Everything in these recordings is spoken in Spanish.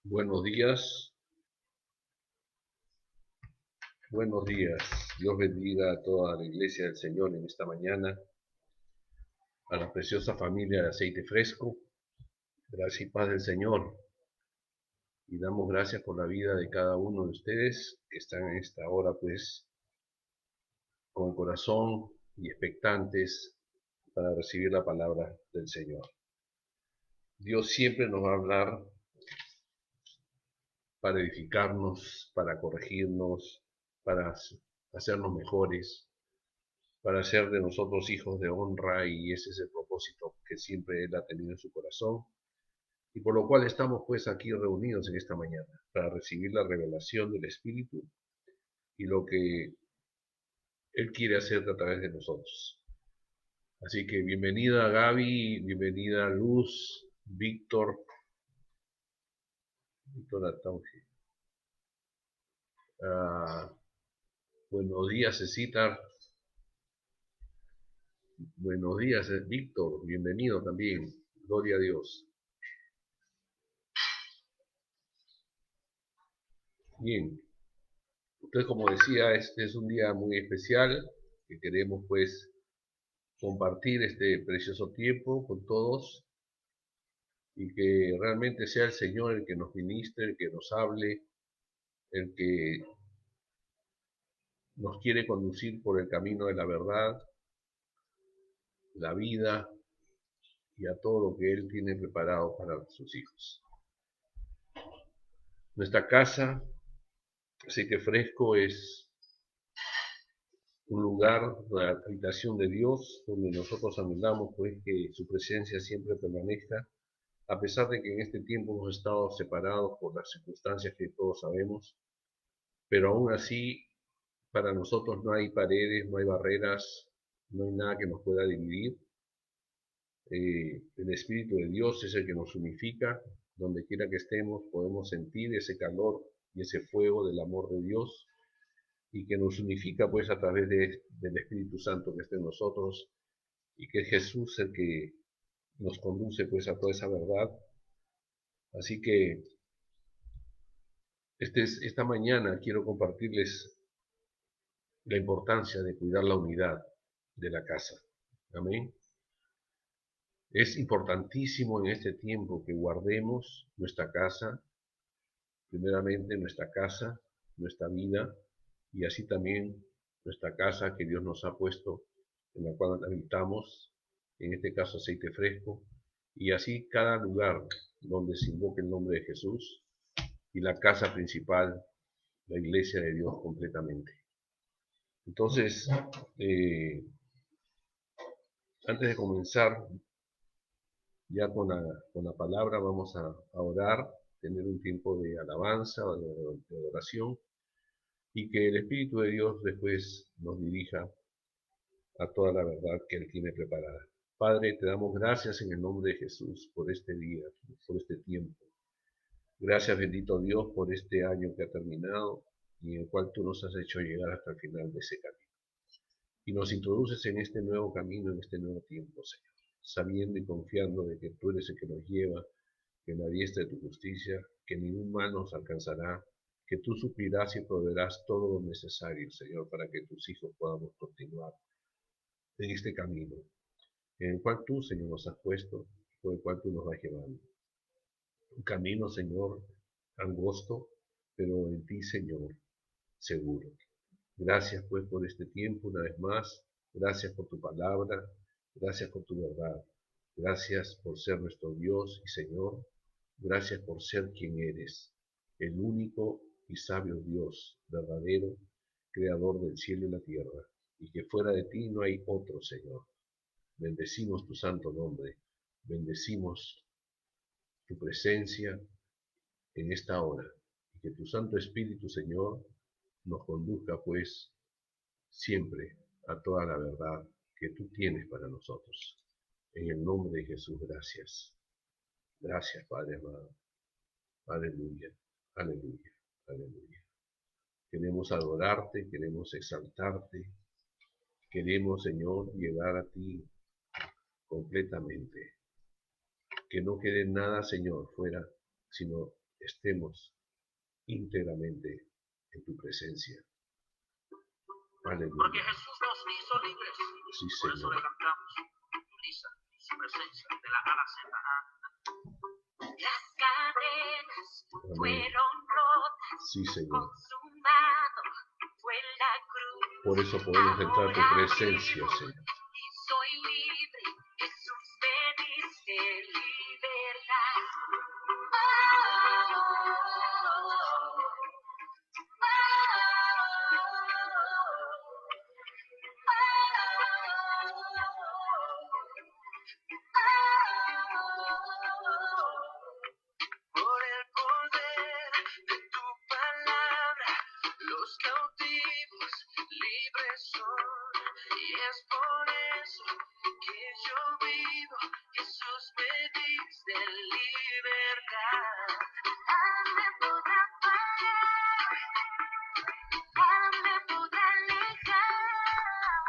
Buenos días, buenos días. Dios bendiga a toda la iglesia del Señor en esta mañana, a la preciosa familia de aceite fresco. Gracias y paz del Señor. Y damos gracias por la vida de cada uno de ustedes que están en esta hora, pues, con el corazón y expectantes para recibir la palabra del Señor. Dios siempre nos va a hablar para edificarnos, para corregirnos, para hacernos mejores, para ser de nosotros hijos de honra, y ese es el propósito que siempre Él ha tenido en su corazón, y por lo cual estamos pues aquí reunidos en esta mañana, para recibir la revelación del Espíritu y lo que Él quiere hacer a través de nosotros. Así que bienvenida Gaby, bienvenida Luz, Víctor Atauge. Buenos días Cecitar, buenos días Víctor, bienvenido también, gloria a Dios. Bien, entonces, como decía, este es un día muy especial que queremos pues compartir este precioso tiempo con todos y que realmente sea el Señor el que nos ministre, el que nos hable, el que nos quiere conducir por el camino de la verdad, la vida y a todo lo que Él tiene preparado para sus hijos. Nuestra casa, aceite fresco, es un lugar, la habitación de Dios, donde nosotros anhelamos pues que su presencia siempre permanezca, a pesar de que en este tiempo hemos estado separados por las circunstancias que todos sabemos, pero aún así para nosotros no hay paredes, no hay barreras, no hay nada que nos pueda dividir. El Espíritu de Dios es el que nos unifica, donde quiera que estemos podemos sentir ese calor y ese fuego del amor de Dios, y que nos unifica pues a través del Espíritu Santo que está en nosotros, y que es Jesús el que nos conduce pues a toda esa verdad. Así que esta mañana quiero compartirles la importancia de cuidar la unidad de la casa. Amén. Es importantísimo en este tiempo que guardemos nuestra casa, primeramente nuestra casa, nuestra vida, y así también nuestra casa que Dios nos ha puesto, en la cual habitamos, en este caso aceite fresco, y así cada lugar donde se invoque el nombre de Jesús, y la casa principal, la iglesia de Dios completamente. Entonces, antes de comenzar ya con la palabra, vamos a orar, tener un tiempo de alabanza, de oración, y que el Espíritu de Dios después nos dirija a toda la verdad que Él tiene preparada. Padre, te damos gracias en el nombre de Jesús por este día, por este tiempo. Gracias, bendito Dios, por este año que ha terminado y en el cual tú nos has hecho llegar hasta el final de ese camino. Y nos introduces en este nuevo camino, en este nuevo tiempo, Señor, sabiendo y confiando de que tú eres el que nos lleva en la diestra de tu justicia, que ningún mal nos alcanzará, que tú suplirás y proveerás todo lo necesario, Señor, para que tus hijos podamos continuar en este camino, en el cual tú, Señor, nos has puesto, por el cual tú nos vas llevando. Un camino, Señor, angosto, pero en ti, Señor, seguro. Gracias, pues, por este tiempo una vez más. Gracias por tu palabra. Gracias por tu verdad. Gracias por ser nuestro Dios y Señor. Gracias por ser quien eres, el único y sabio Dios, verdadero, creador del cielo y la tierra, y que fuera de ti no hay otro, Señor. Bendecimos tu santo nombre. Bendecimos tu presencia en esta hora, y que tu Santo Espíritu, Señor, nos conduzca, pues, siempre a toda la verdad que tú tienes para nosotros. En el nombre de Jesús, gracias. Gracias, Padre amado. Aleluya, aleluya, aleluya. Queremos adorarte, queremos exaltarte, queremos, Señor, llegar a ti completamente. Que no quede nada, Señor, fuera, sino estemos íntegramente en tu presencia. Aleluya. Porque Jesús nos hizo libres. Sí, Por eso le Señor. cantamos. Lisa, en su presencia, de la A a la Z. Las cadenas Amén. fueron rotas, Sí, Señor. consumado fue la cruz. Por eso podemos entrar a tu presencia, Señor. Y soy libre, Jesús me diste libertad. Por el poder de tu palabra, los cautivos libres son. Y es por eso que yo vivo. Jesús me diste libertad. Me podrá parar, me podrá alejar.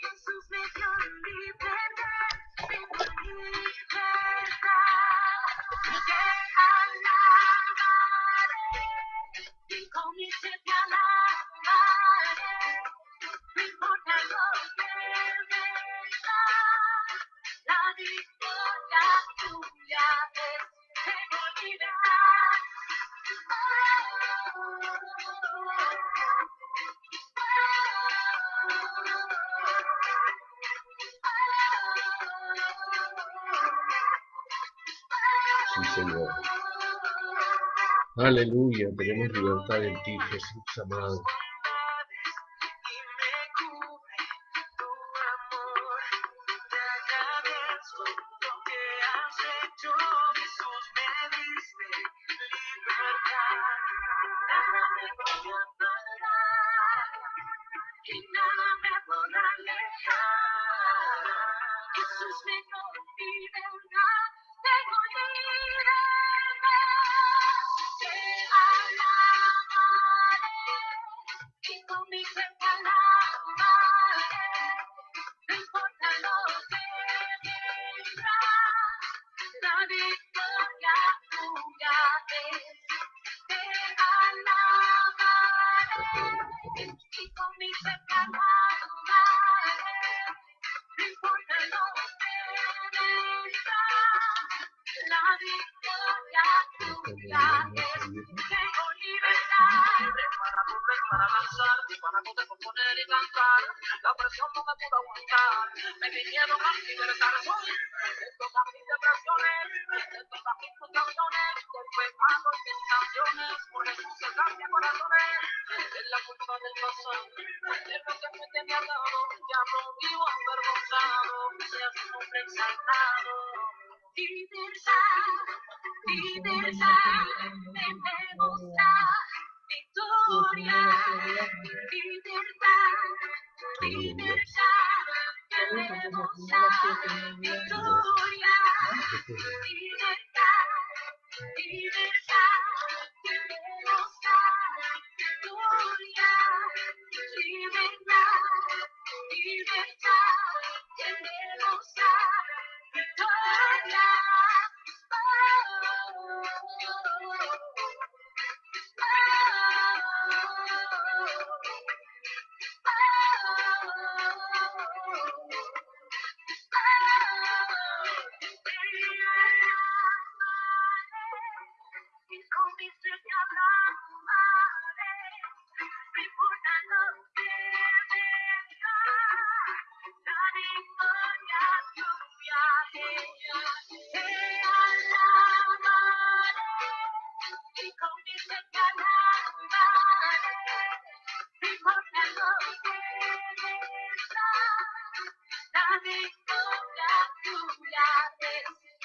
Jesús me dio libertad, tengo libertad. Te alabaré y con mi ser te alabaré. No importa lo que venga, la victoria tuya es. Tengo libertad. Sí, Señor. Aleluya. Tenemos libertad en ti, Jesús amado. Y me cubre tu amor. Te agradezco lo que has hecho. Jesús me diste libertad. Nada me podrá parar y nada me podrá alejar. Jesús me dio libertad, tengo libertad. Te alabaré y con mi ser te alabaré. No importa lo que venga, la victoria tuya es. Te alabaré y con mi ser te alabaré. No importa lo que venga, la victoria tuya es. Tengo libertad. Libre para correr, para avanzar, para poder componer y cantar. La presión no me pudo aguantar. Me vinieron a libertar. De todas mis depresiones, de todas mis frustraciones, del pecado y tentaciones. Por Jesús se cambia corazones. De la culpa del pasado, de lo que me tenía dado. Ya no vivo avergonzado. Sea su nombre exaltado. Libertad, libertad, tenemos la victoria. Libertad, libertad, tenemos la victoria. Libertad, libertad, tenemos la victoria. Libertad, libertad, tenemos la victoria. Y con mi ser te alabaré. No importa lo que venga, la victoria tuya es. Te alabaré y con mi ser te alabaré. No importa lo que venga, la victoria tuya es.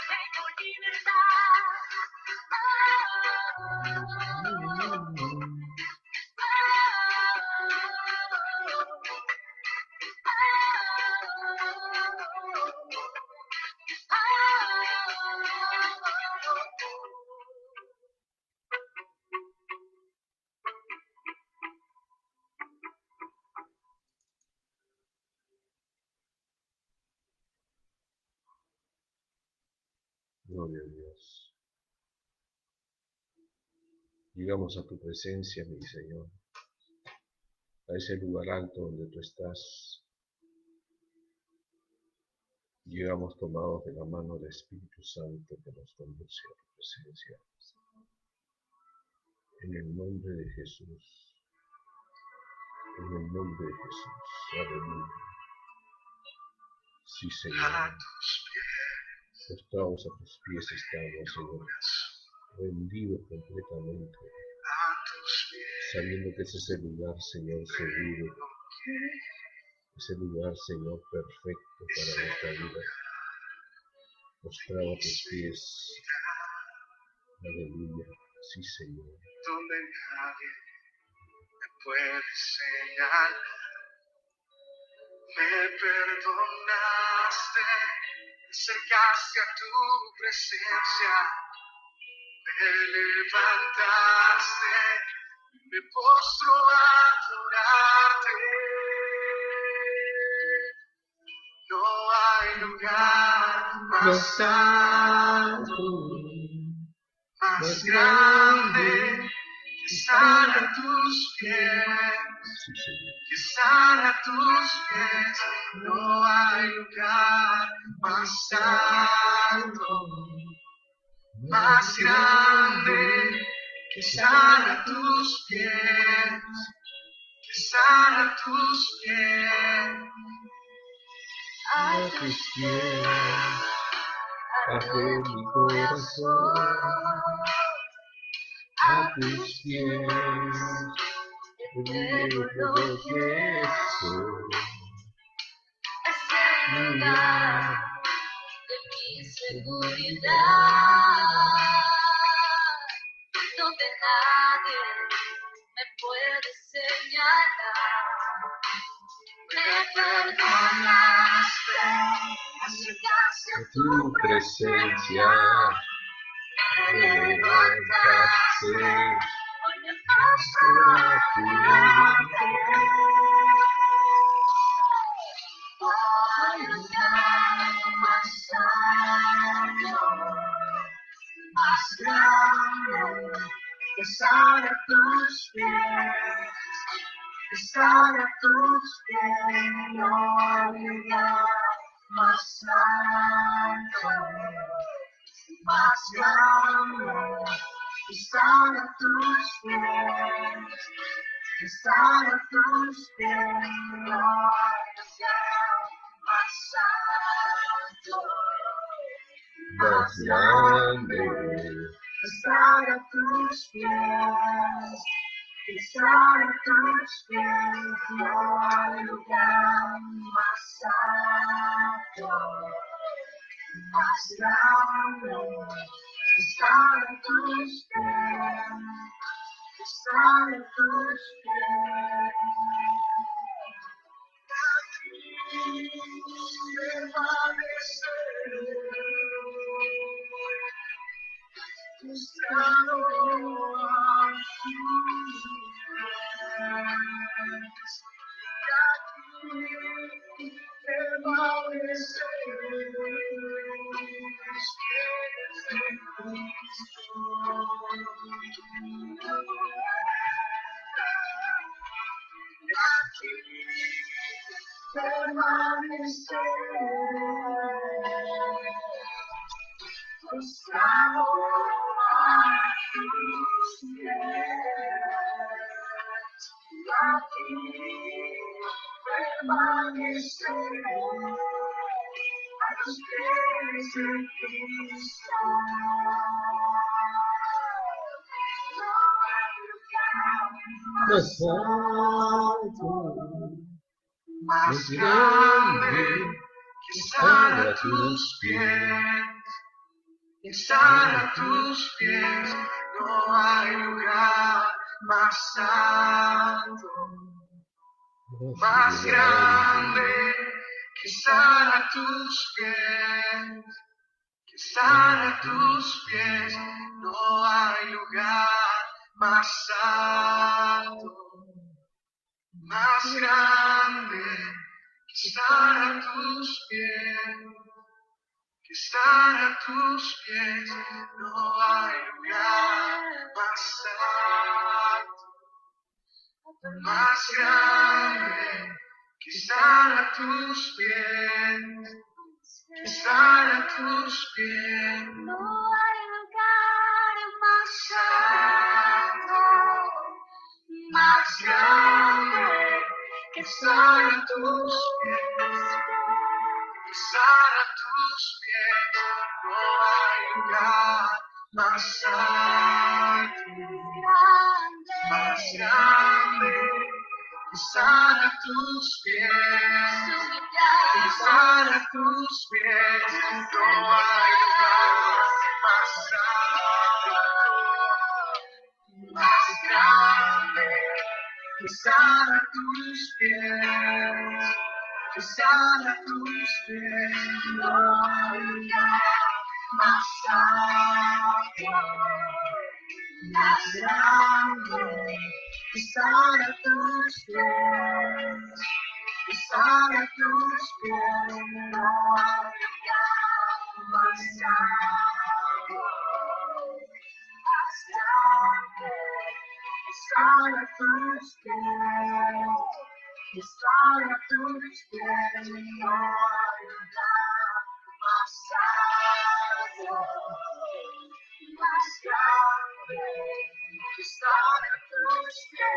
Tengo libertad. Gloria a Dios. Llegamos a tu presencia, mi Señor, a ese lugar alto donde tú estás. Llegamos tomados de la mano del Espíritu Santo que nos conduce a tu presencia. En el nombre de Jesús. En el nombre de Jesús. Aleluya. Sí, Señor. Postrados a tus pies estamos, Señor. Rendidos completamente. Sabiendo que ese es el lugar, Señor, seguro. Ese lugar, Señor, perfecto para nuestra vida. Postrado a tus pies. Aleluya. Sí, Señor. Donde nadie me puede señalar, me perdonaste, me acercaste a tu presencia, me levantaste, me postro a adorarte. No hay lugar más alto, más grande que estar a tus pies, Sí, Señor. que estar a tus pies. No hay lugar más alto, más grande que estar a tus pies, que estar a tus pies. A tus pies, bajo mi corazón, a tus pies, entrego lo que soy. Es el lugar de mi seguridad, donde nadie me puede señalar. Me perdonaste, acercaste A tu presencia, me levantaste, hoy me postro a adorarte. No hay lugar más alto, más grande que estar a tus pies, que estar a tus pies. No hay lugar más alto, más grande que estar a tus pies, que estar a tus pies. No hay lugar más alto, más grande. estar a tus pies, estar a tus pies. No hay lugar más alto, más grande, estar a tus pies, estar a tus pies. Más alto, Más grande que estar a tus pies, que estar a tus pies. No hay lugar más alto, más grande que estar a tus pies, que estar a tus pies. No hay lugar más alto, más grande que estar a tus pies, que estar a tus pies. No hay lugar más alto, más grande que estar a tus pies. Que estar a tus pies. No hay lugar más alto, más grande que estar a tus pies. Que estar a tus pies. No hay lugar más alto, más grande que estar a tus pies. Que estar a tus pies. No hay lugar más alto, más grande que estar a tus pies. Que estar a tus pies. No hay lugar más alto, más grande que estar a tus pies. Que estar a tus pies. No hay lugar más alto, más grande que estar a tus pies. Que estar a tus pies. No hay lugar más alto, más grande que estar a tus pies.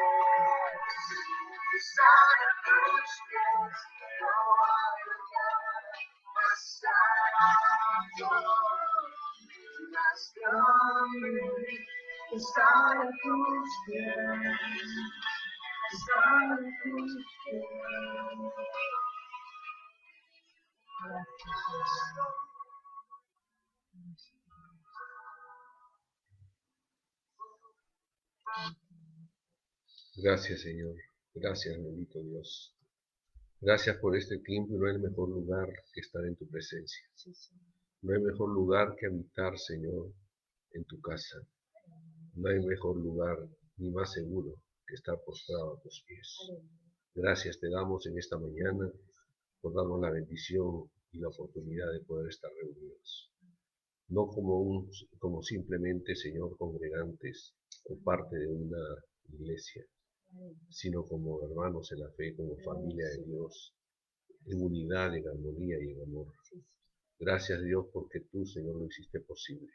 Que estar a tus pies. No hay lugar más alto, más grande que estar a tus pies. Que estar a tus pies. Gracias, Señor. Gracias, bendito Dios. Gracias por este tiempo y no hay mejor lugar que estar en tu presencia. No hay mejor lugar que habitar, Señor, en tu casa. No hay mejor lugar ni más seguro que estar postrado a tus pies. Gracias te damos en esta mañana por darnos la bendición y la oportunidad de poder estar reunidos. No como simplemente, Señor, congregantes o parte de una iglesia, sino como hermanos en la fe, como familia de Dios, en unidad, en armonía y en amor. Gracias, Dios, porque tú, Señor, lo hiciste posible.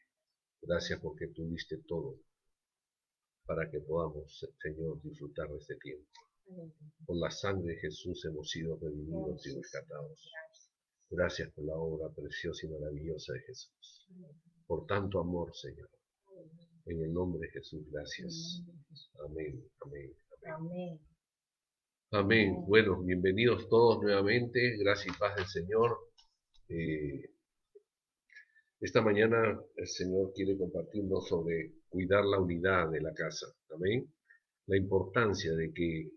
Gracias porque tú diste todo para que podamos, Señor, disfrutar de este tiempo. Por la sangre de Jesús hemos sido redimidos y rescatados. Gracias por la obra preciosa y maravillosa de Jesús. Por tanto amor, Señor. En el nombre de Jesús, gracias. Amén, amén, amén. Amén. Bueno, bienvenidos todos nuevamente. Gracias y paz del Señor. Esta mañana el Señor quiere compartirnos sobre cuidar la unidad de la casa. Amén. La importancia de que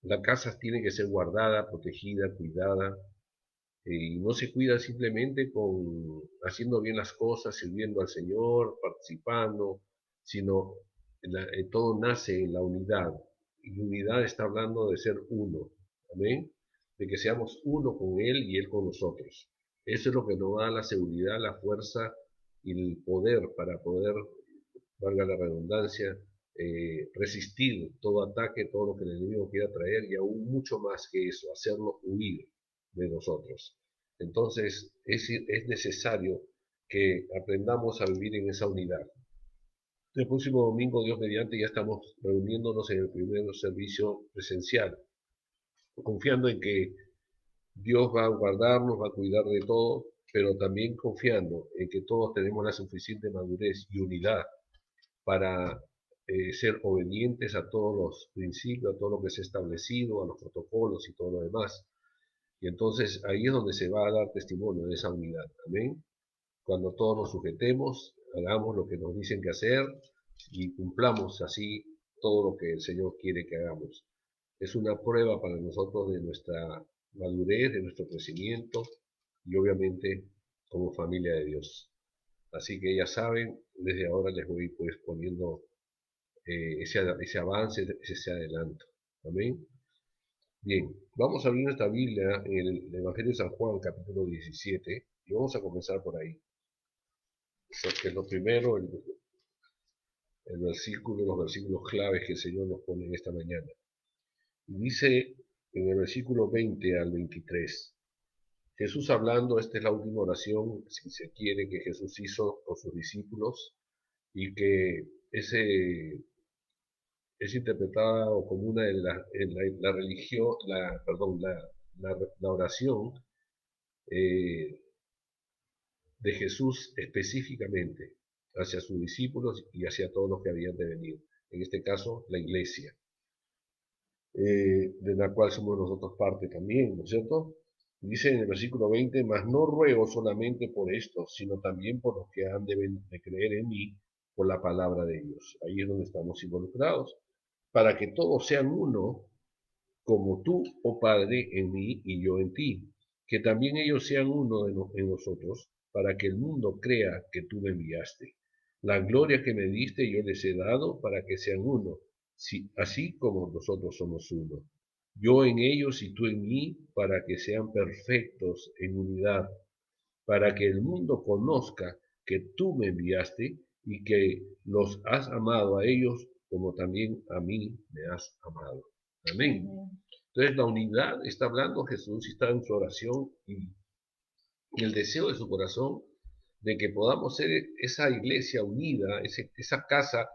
la casa tiene que ser guardada, protegida, cuidada. Y no se cuida simplemente con haciendo bien las cosas, sirviendo al Señor, participando, sino todo nace en la unidad. Y unidad está hablando de ser uno. Amén. De que seamos uno con Él y Él con nosotros. Eso es lo que nos da la seguridad, la fuerza y el poder para poder, valga la redundancia, resistir todo ataque, todo lo que el enemigo quiera traer y aún mucho más que eso, hacerlo huir de nosotros. Entonces es necesario que aprendamos a vivir en esa unidad. El próximo domingo, Dios mediante, ya estamos reuniéndonos en el primer servicio presencial, confiando en que Dios va a guardarnos, va a cuidar de todo, pero también confiando en que todos tenemos la suficiente madurez y unidad para ser obedientes a todos los principios, a todo lo que se ha establecido, a los protocolos y todo lo demás. Y entonces ahí es donde se va a dar testimonio de esa unidad. Amén. Cuando todos nos sujetemos, hagamos lo que nos dicen que hacer y cumplamos así todo lo que el Señor quiere que hagamos. Es una prueba para nosotros de nuestra madurez, de nuestro crecimiento y obviamente como familia de Dios. Así que ya saben, desde ahora les voy pues poniendo ese avance, ese adelanto. Amén. Bien, vamos a abrir nuestra Biblia en el Evangelio de San Juan, capítulo 17, y vamos a comenzar por ahí. Eso que es lo primero, el versículo, los versículos claves que el Señor nos pone en esta mañana. Y dice en el versículo 20 al 23, Jesús hablando, esta es la última oración, si se quiere, que Jesús hizo con sus discípulos, y que es interpretada como una de la religión, la oración eh, de Jesús específicamente hacia sus discípulos y hacia todos los que habían de venir. En este caso, la iglesia, de la cual somos nosotros parte también, ¿no es cierto? Dice en el versículo 20, mas no ruego solamente por esto, sino también por los que han de creer en mí por la palabra de Dios. Ahí es donde estamos involucrados, para que todos sean uno, como tú, oh Padre, en mí y yo en ti, que también ellos sean uno en nosotros, para que el mundo crea que tú me enviaste. La gloria que me diste yo les he dado para que sean uno, así como nosotros somos uno. Yo en ellos y tú en mí, para que sean perfectos en unidad, para que el mundo conozca que tú me enviaste y que los has amado a ellos como también a mí me has amado. Amén. Entonces la unidad está hablando Jesús y está en su oración y el deseo de su corazón de que podamos ser esa iglesia unida, esa casa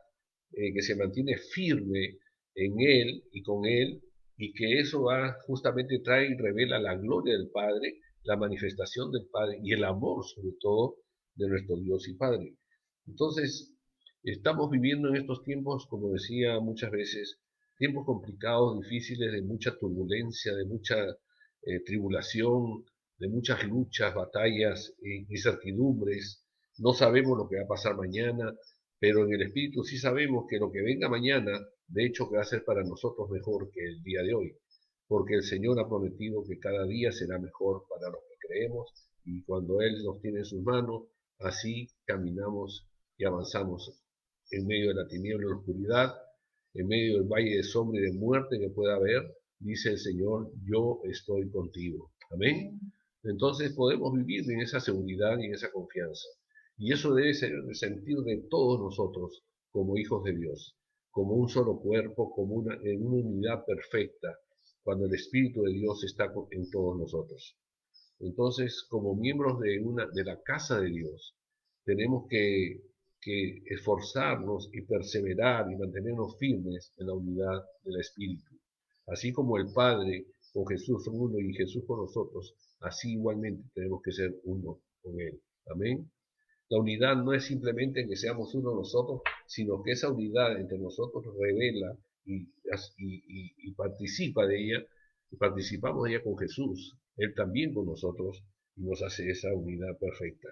que se mantiene firme en Él y con Él, y que eso va justamente trae y revela la gloria del Padre, la manifestación del Padre y el amor sobre todo de nuestro Dios y Padre. Entonces, estamos viviendo en estos tiempos, como decía muchas veces, tiempos complicados, difíciles, de mucha turbulencia, de mucha tribulación, de muchas luchas, batallas, incertidumbres. No sabemos lo que va a pasar mañana, pero en el Espíritu sí sabemos que lo que venga mañana, de hecho, que va a ser para nosotros mejor que el día de hoy, porque el Señor ha prometido que cada día será mejor para los que creemos, y cuando Él nos tiene en sus manos, así caminamos y avanzamos en medio de la tiniebla y la oscuridad, en medio del valle de sombra y de muerte que pueda haber, dice el Señor, yo estoy contigo. Amén. Entonces podemos vivir en esa seguridad y en esa confianza. Y eso debe ser el sentir de todos nosotros como hijos de Dios, como un solo cuerpo, en una unidad perfecta, cuando el Espíritu de Dios está en todos nosotros. Entonces, como miembros de la casa de Dios, tenemos que esforzarnos y perseverar y mantenernos firmes en la unidad del Espíritu. Así como el Padre con Jesús son uno y Jesús con nosotros, así igualmente tenemos que ser uno con Él. Amén. La unidad no es simplemente que seamos uno nosotros, sino que esa unidad entre nosotros revela y participa de ella, y participamos de ella con Jesús, Él también con nosotros, y nos hace esa unidad perfecta.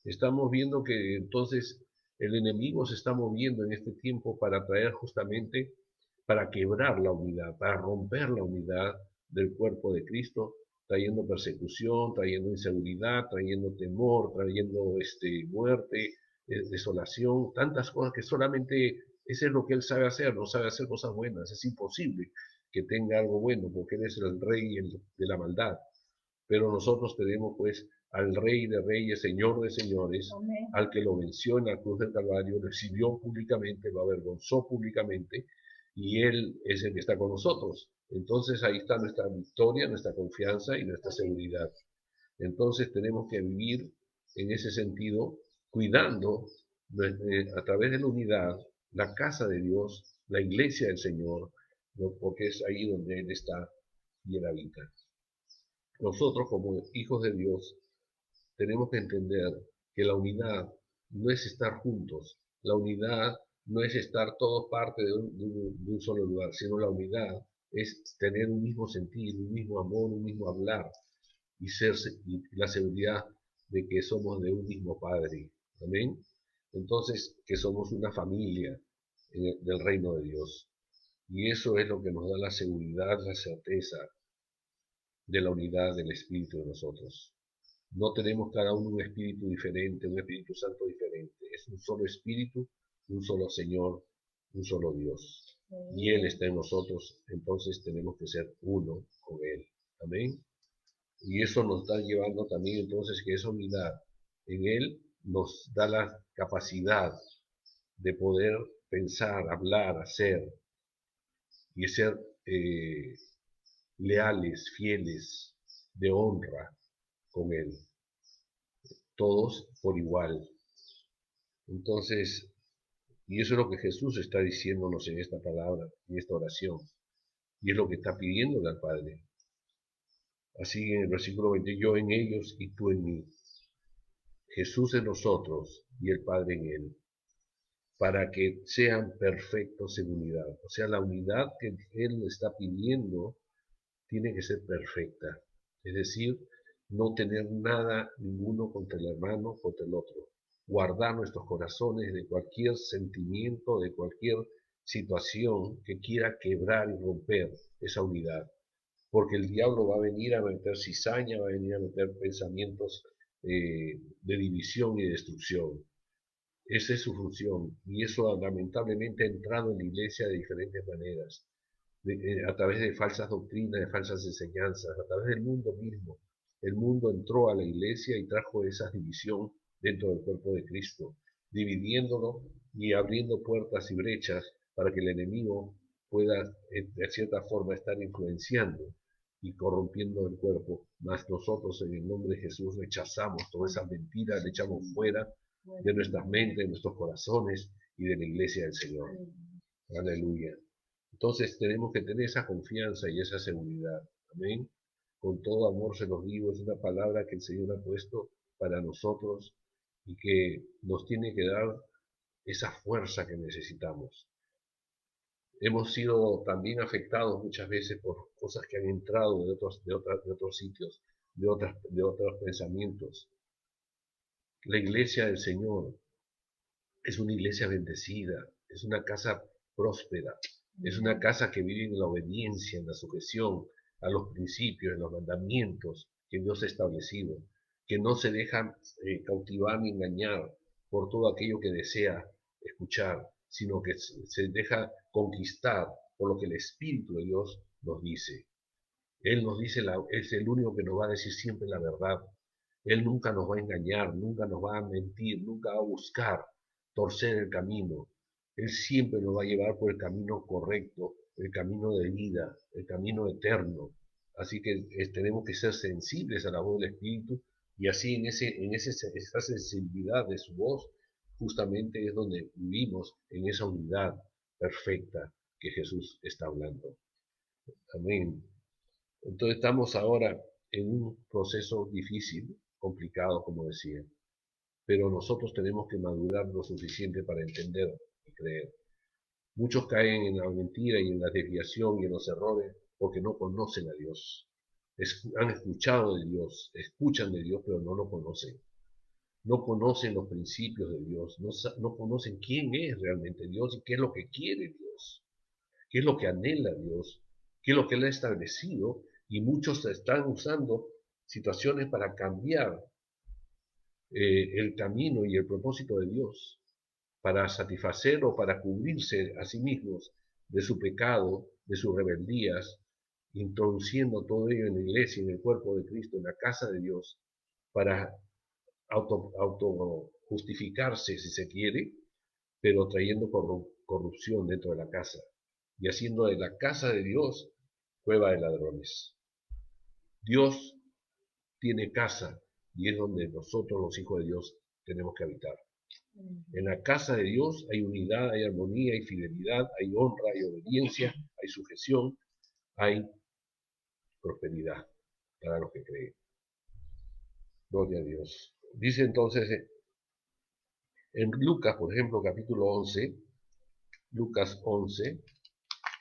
Estamos viendo que entonces el enemigo se está moviendo en este tiempo para traer justamente, para quebrar la unidad, para romper la unidad del cuerpo de Cristo, trayendo persecución, trayendo inseguridad, trayendo temor, trayendo muerte, desolación, tantas cosas que solamente eso es lo que Él sabe hacer, no sabe hacer cosas buenas, es imposible que tenga algo bueno porque Él es el rey de la maldad. Pero nosotros tenemos pues al Rey de Reyes, Señor de Señores, Amén. Al que lo venció en la cruz del Calvario, lo exhibió públicamente, lo avergonzó públicamente, y Él es el que está con nosotros. Entonces ahí está nuestra victoria, nuestra confianza y nuestra seguridad. Entonces tenemos que vivir en ese sentido, cuidando a través de la unidad la casa de Dios, la iglesia del Señor, ¿no? Porque es ahí donde Él está y Él habita. Nosotros como hijos de Dios tenemos que entender que la unidad no es estar juntos, la unidad no es estar todos parte de un solo lugar, sino la unidad es tener un mismo sentir, un mismo amor, un mismo hablar y la seguridad de que somos de un mismo Padre. Amén. Entonces, que somos una familia del reino de Dios. Y eso es lo que nos da la seguridad, la certeza de la unidad del Espíritu de nosotros. No tenemos cada uno un espíritu diferente, un Espíritu Santo diferente. Es un solo espíritu, un solo Señor, un solo Dios. y Él está en nosotros, entonces tenemos que ser uno con Él. Amén. Y eso nos está llevando también entonces que esa unidad en Él nos da la capacidad de poder pensar, hablar, hacer y ser leales, fieles, de honra con Él, todos por igual. Entonces, y eso es lo que Jesús está diciéndonos en esta palabra, en esta oración, y es lo que está pidiéndole al Padre. Así en el versículo 20, yo en ellos y tú en mí, Jesús en nosotros y el Padre en Él, para que sean perfectos en unidad. O sea, la unidad que Él está pidiendo tiene que ser perfecta. Es decir, no tener nada, ninguno contra el hermano, contra el otro. Guardar nuestros corazones de cualquier sentimiento, de cualquier situación que quiera quebrar y romper esa unidad. Porque el diablo va a venir a meter cizaña, va a venir a meter pensamientos de división y de destrucción. Esa es su función y eso lamentablemente ha entrado en la iglesia de diferentes maneras, a través de falsas doctrinas, de falsas enseñanzas, a través del mundo mismo. El mundo entró a la iglesia y trajo esa división dentro del cuerpo de Cristo, dividiéndolo y abriendo puertas y brechas para que el enemigo pueda de cierta forma estar influenciando y corrompiendo el cuerpo. Mas nosotros en el nombre de Jesús rechazamos todas esas mentiras, le echamos fuera de nuestras mentes, de nuestros corazones y de la iglesia del Señor. Aleluya. Entonces tenemos que tener esa confianza y esa seguridad. Amén. Con todo amor se los digo, es una palabra que el Señor ha puesto para nosotros y que nos tiene que dar esa fuerza que necesitamos. Hemos sido también afectados muchas veces por cosas que han entrado de otros sitios, de otros pensamientos. La iglesia del Señor es una iglesia bendecida, es una casa próspera, es una casa que vive en la obediencia, en la sujeción a los principios, en los mandamientos que Dios ha establecido, que no se deja cautivar ni engañar por todo aquello que desea escuchar, sino que se deja conquistar por lo que el Espíritu de Dios nos dice. Él nos dice, es el único que nos va a decir siempre la verdad. Él nunca nos va a engañar, nunca nos va a mentir, nunca va a buscar torcer el camino. Él siempre nos va a llevar por el camino correcto, el camino de vida, el camino eterno. Así que tenemos que ser sensibles a la voz del Espíritu y así esa sensibilidad de su voz justamente es donde vivimos en esa unidad perfecta que Jesús está hablando. Amén. Entonces estamos ahora en un proceso difícil, complicado, como decía, pero nosotros tenemos que madurar lo suficiente para entender y creer. Muchos caen en la mentira y en la desviación y en los errores porque no conocen a Dios. Han escuchado de Dios, escuchan de Dios, pero no lo conocen. No conocen los principios de Dios, no conocen quién es realmente Dios y qué es lo que quiere Dios, qué es lo que anhela Dios, qué es lo que Él ha establecido, y muchos están usando situaciones para cambiar el camino y el propósito de Dios, para satisfacer o para cubrirse a sí mismos de su pecado, de sus rebeldías, introduciendo todo ello en la iglesia, en el cuerpo de Cristo, en la casa de Dios, para auto justificarse si se quiere, pero trayendo corrupción dentro de la casa y haciendo de la casa de Dios cueva de ladrones. Dios tiene casa y es donde nosotros los hijos de Dios tenemos que habitar. En la casa de Dios hay unidad, hay armonía, hay fidelidad, hay honra, hay obediencia, hay sujeción, hay prosperidad para los que creen. Gloria a Dios. Dice entonces en Lucas, por ejemplo, capítulo 11, Lucas 11,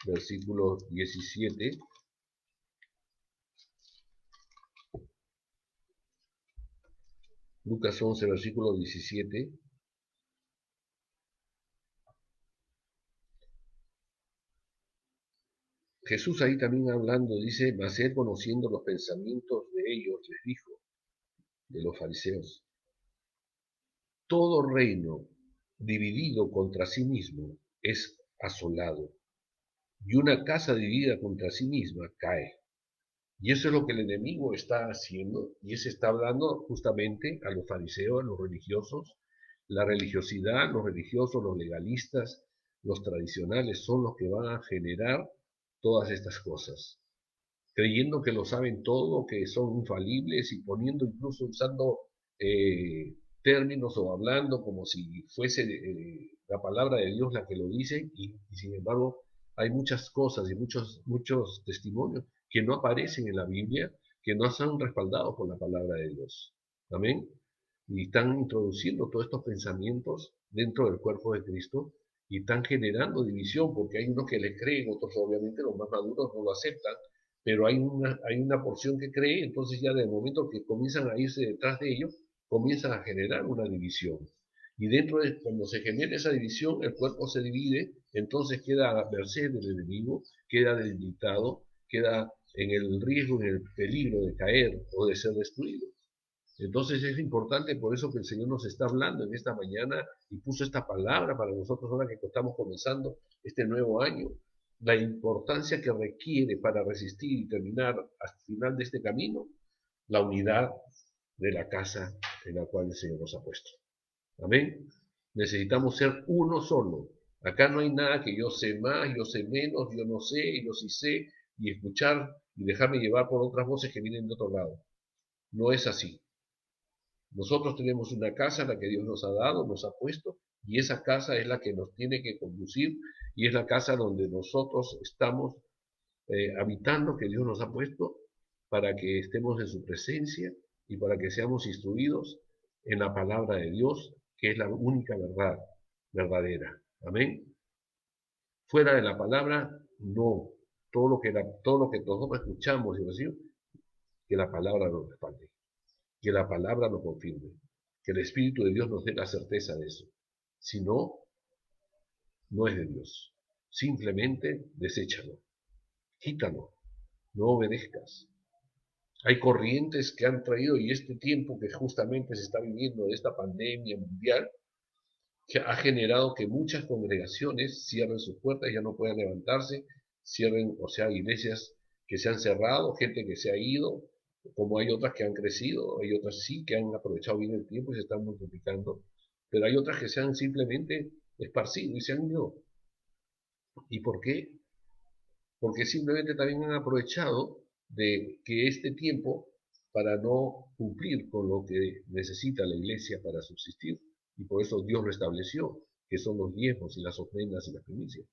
versículo 17. Lucas 11, versículo 17. Jesús ahí también hablando dice, mas él conociendo los pensamientos de ellos les dijo, de los fariseos, todo reino dividido contra sí mismo es asolado, y una casa dividida contra sí misma cae. Y eso es lo que el enemigo está haciendo, y se está hablando justamente a los fariseos, a los religiosos. La religiosidad, los religiosos, los legalistas, los tradicionales son los que van a generar todas estas cosas, creyendo que lo saben todo, que son infalibles y poniendo incluso usando términos o hablando como si fuese la palabra de Dios la que lo dice y sin embargo hay muchas cosas y muchos testimonios que no aparecen en la Biblia, que no son respaldados por la palabra de Dios. Amén. Y están introduciendo todos estos pensamientos dentro del cuerpo de Cristo y están generando división, porque hay unos que le creen, otros obviamente los más maduros no lo aceptan, pero hay una porción que cree, entonces ya del momento que comienzan a irse detrás de ellos, comienzan a generar una división. Y dentro de cuando se genera esa división, el cuerpo se divide, entonces queda a merced del enemigo, queda debilitado, queda en el riesgo, en el peligro de caer o de ser destruido. Entonces es importante, por eso que el Señor nos está hablando en esta mañana y puso esta palabra para nosotros ahora que estamos comenzando este nuevo año, la importancia que requiere para resistir y terminar hasta el final de este camino, la unidad de la casa en la cual el Señor nos ha puesto. Amén. Necesitamos ser uno solo. Acá no hay nada que yo sé más, yo sé menos, yo no sé, yo sí sé, y escuchar y dejarme llevar por otras voces que vienen de otro lado. No es así. Nosotros tenemos una casa, la que Dios nos ha dado, nos ha puesto, y esa casa es la que nos tiene que conducir, y es la casa donde nosotros estamos habitando, que Dios nos ha puesto, para que estemos en su presencia y para que seamos instruidos en la palabra de Dios, que es la única verdad verdadera. Amén. Fuera de la palabra, no. Todo lo que nosotros escuchamos y recibimos, que la palabra nos respalde, que la palabra nos confirme, que el Espíritu de Dios nos dé la certeza de eso. Si no, no es de Dios. Simplemente deséchalo, quítalo, no obedezcas. Hay corrientes que han traído, y este tiempo que justamente se está viviendo de esta pandemia mundial, que ha generado que muchas congregaciones cierren sus puertas, ya no puedan levantarse, cierren, o sea, iglesias que se han cerrado, gente que se ha ido, como hay otras que han crecido, hay otras sí que han aprovechado bien el tiempo y se están multiplicando, pero hay otras que se han simplemente esparcido y se han ido. ¿Y por qué? Porque simplemente también han aprovechado de que este tiempo para no cumplir con lo que necesita la iglesia para subsistir. Y por eso Dios lo estableció, que son los diezmos y las ofrendas y las primicias.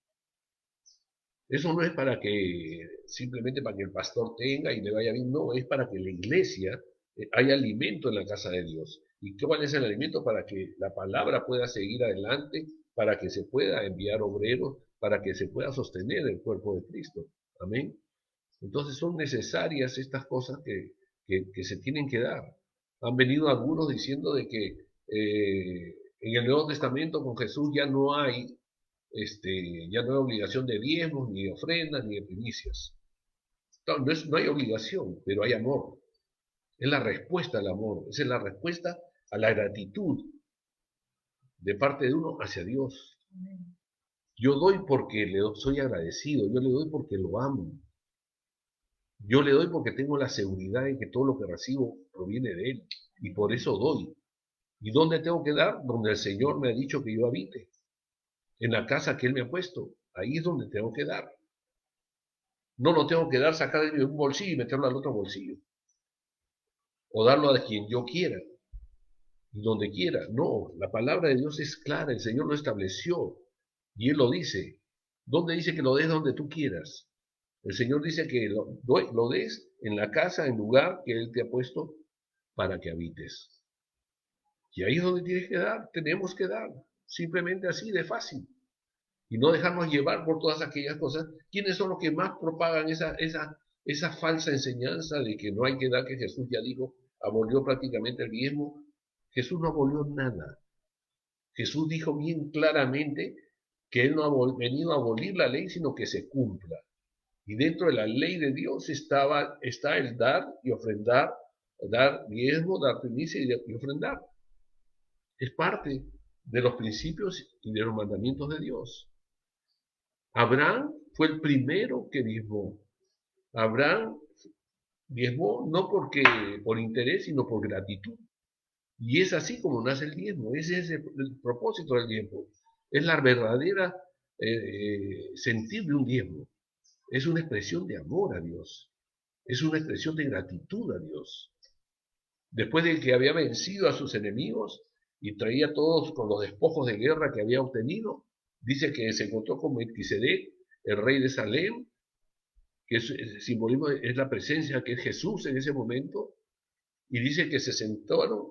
Eso no es para que, simplemente para que el pastor tenga y le vaya bien, no, es para que la iglesia haya alimento en la casa de Dios. ¿Y cuál es el alimento? Para que la palabra pueda seguir adelante, para que se pueda enviar obreros, para que se pueda sostener el cuerpo de Cristo. Amén. Entonces son necesarias estas cosas que se tienen que dar. Han venido algunos diciendo de que en el Nuevo Testamento con Jesús ya no hay obligación de diezmos, ni de ofrendas, ni de primicias. No hay obligación, pero hay amor. Es la respuesta al amor, es la respuesta a la gratitud de parte de uno hacia Dios. Yo doy porque soy agradecido, yo le doy porque lo amo. Yo le doy porque tengo la seguridad de que todo lo que recibo proviene de Él. Y por eso doy. ¿Y dónde tengo que dar? Donde el Señor me ha dicho que yo habite. En la casa que Él me ha puesto. Ahí es donde tengo que dar. No lo tengo que dar, sacar de un bolsillo y meterlo al otro bolsillo. O darlo a quien yo quiera. Y donde quiera. No, la palabra de Dios es clara. El Señor lo estableció. Y Él lo dice. ¿Dónde dice que lo des donde tú quieras? El Señor dice que lo des en la casa, en lugar que Él te ha puesto para que habites. Y ahí es donde tienes que dar, tenemos que dar, simplemente así de fácil. Y no dejarnos llevar por todas aquellas cosas. ¿Quiénes son los que más propagan esa falsa enseñanza de que no hay que dar, que Jesús ya dijo, abolió prácticamente el diezmo? Jesús no abolió nada. Jesús dijo bien claramente que Él no ha venido a abolir la ley, sino que se cumpla. Y dentro de la ley de Dios está el dar y ofrendar, dar diezmo, dar primicia y ofrendar. Es parte de los principios y de los mandamientos de Dios. Abraham fue el primero que diezmó. Abraham diezmó no por interés, sino por gratitud. Y es así como nace el diezmo. Ese es el propósito del diezmo. Es la verdadera sentir de un diezmo. Es una expresión de amor a Dios. Es una expresión de gratitud a Dios. Después de que había vencido a sus enemigos y traía todos con los despojos de guerra que había obtenido, dice que se encontró con Melquisedec, el rey de Salem, que el simbolismo es la presencia que es Jesús en ese momento, y dice que se sentaron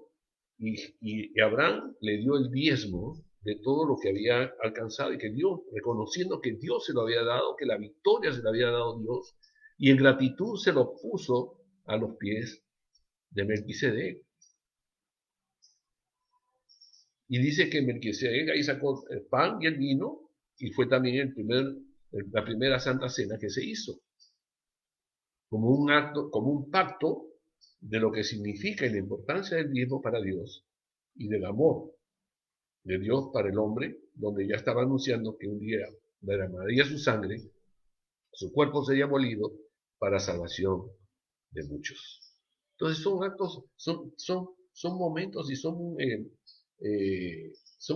y Abraham le dio el diezmo de todo lo que había alcanzado y que Dios, reconociendo que Dios se lo había dado, que la victoria se la había dado Dios, y en gratitud se lo puso a los pies de Melquisedec. Y dice que Melquisedec ahí sacó el pan y el vino, y fue también la primera Santa Cena que se hizo, como un acto, como un pacto de lo que significa y la importancia del diezmo para Dios y del amor de Dios para el hombre, donde ya estaba anunciando que un día derramaría su sangre, su cuerpo sería molido para salvación de muchos. Entonces son actos, son momentos y son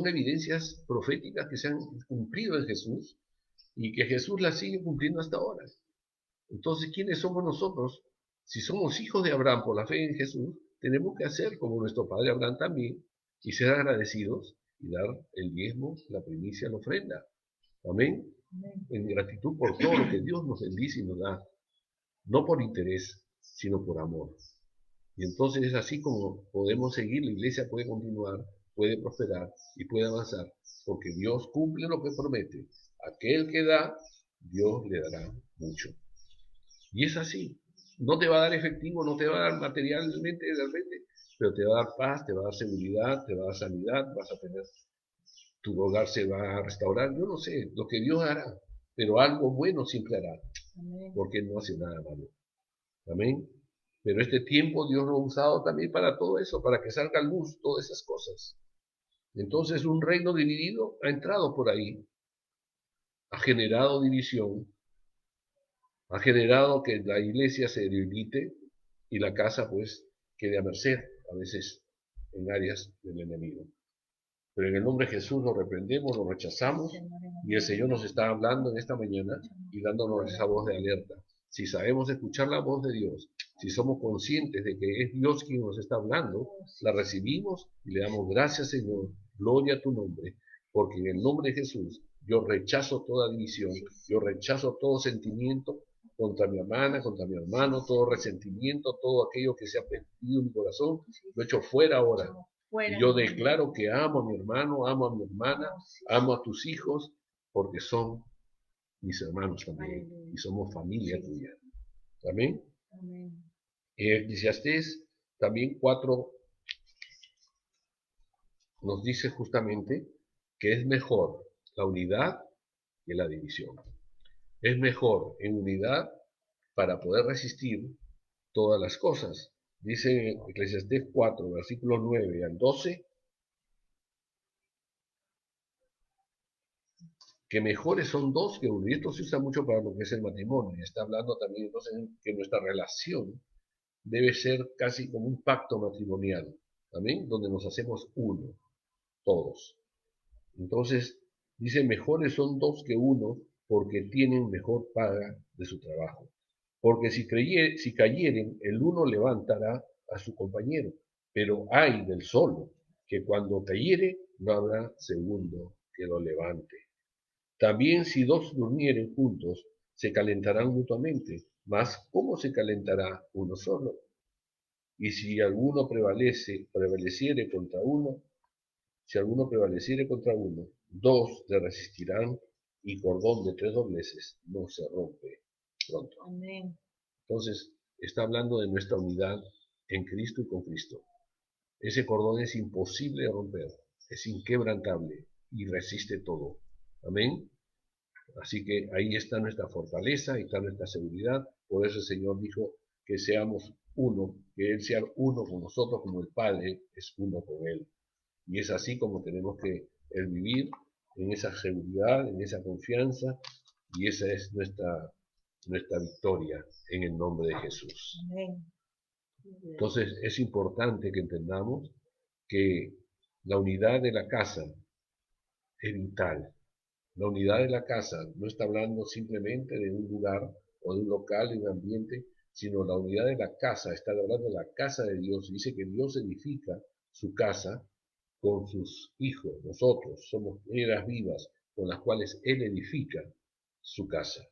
evidencias proféticas que se han cumplido en Jesús y que Jesús las sigue cumpliendo hasta ahora. Entonces, ¿quiénes somos nosotros? Si somos hijos de Abraham por la fe en Jesús, tenemos que hacer como nuestro padre Abraham también y ser agradecidos y dar el diezmo, la primicia, la ofrenda. Amén. En gratitud por todo lo que Dios nos bendice y nos da, no por interés, sino por amor. Y entonces es así como podemos seguir, la iglesia puede continuar, puede prosperar y puede avanzar, porque Dios cumple lo que promete. Aquel que da, Dios le dará mucho. Y es así. No te va a dar efectivo, no te va a dar materialmente, realmente, pero te va a dar paz, te va a dar seguridad, te va a dar sanidad, vas a tener, tu hogar se va a restaurar. Yo no sé lo que Dios hará, pero algo bueno siempre hará, porque Él no hace nada malo. Amén. Pero este tiempo Dios lo ha usado también para todo eso, para que salga a luz todas esas cosas. Entonces un reino dividido ha entrado por ahí, ha generado división, ha generado que la iglesia se debilite y la casa pues quede a merced, a veces en áreas del enemigo. Pero en el nombre de Jesús lo reprendemos, lo rechazamos y el Señor nos está hablando en esta mañana y dándonos esa voz de alerta. Si sabemos escuchar la voz de Dios, si somos conscientes de que es Dios quien nos está hablando, la recibimos y le damos gracias, Señor, gloria a tu nombre, porque en el nombre de Jesús yo rechazo toda división, yo rechazo todo sentimiento contra mi hermana, contra mi hermano, todo resentimiento, todo aquello que se ha perdido en mi corazón, lo echo fuera ahora. Y yo declaro que amo a mi hermano, amo a mi hermana, amo a tus hijos, porque son mis hermanos también, y somos familia tuya. Amén. Eclesiastés también 4 nos dice justamente que es mejor la unidad que la división. Es mejor en unidad para poder resistir todas las cosas. Dice Eclesiastés 4, versículos 9 al 12, que mejores son dos que uno. Y esto se usa mucho para lo que es el matrimonio. Y está hablando también entonces que nuestra relación debe ser casi como un pacto matrimonial, ¿amén? Donde nos hacemos uno, todos. Entonces, dice, mejores son dos que uno porque tienen mejor paga de su trabajo. Porque si cayeren, el uno levantará a su compañero. Pero hay del solo, que cuando cayere, no habrá segundo que lo levante. También si dos durmieren juntos, se calentarán mutuamente, mas ¿cómo se calentará uno solo? Y si alguno prevaleciere contra uno, si alguno prevaleciere contra uno, dos le resistirán y cordón de 3 dobleces no se rompe pronto. Amén. Entonces, está hablando de nuestra unidad en Cristo y con Cristo. Ese cordón es imposible de romper, es inquebrantable y resiste todo. Amén. Así que ahí está nuestra fortaleza, ahí está nuestra seguridad. Por eso el Señor dijo que seamos uno, que Él sea uno con nosotros como el Padre es uno con Él. Y es así como tenemos que vivir en esa seguridad, en esa confianza Y esa es nuestra victoria en el nombre de Jesús. Amén. Entonces es importante que entendamos que la unidad de la casa es vital. La unidad de la casa no está hablando simplemente de un lugar o de un local, de un ambiente, sino la unidad de la casa, está hablando de la casa de Dios. Dice que Dios edifica su casa con sus hijos. Nosotros somos piedras vivas con las cuales Él edifica su casa.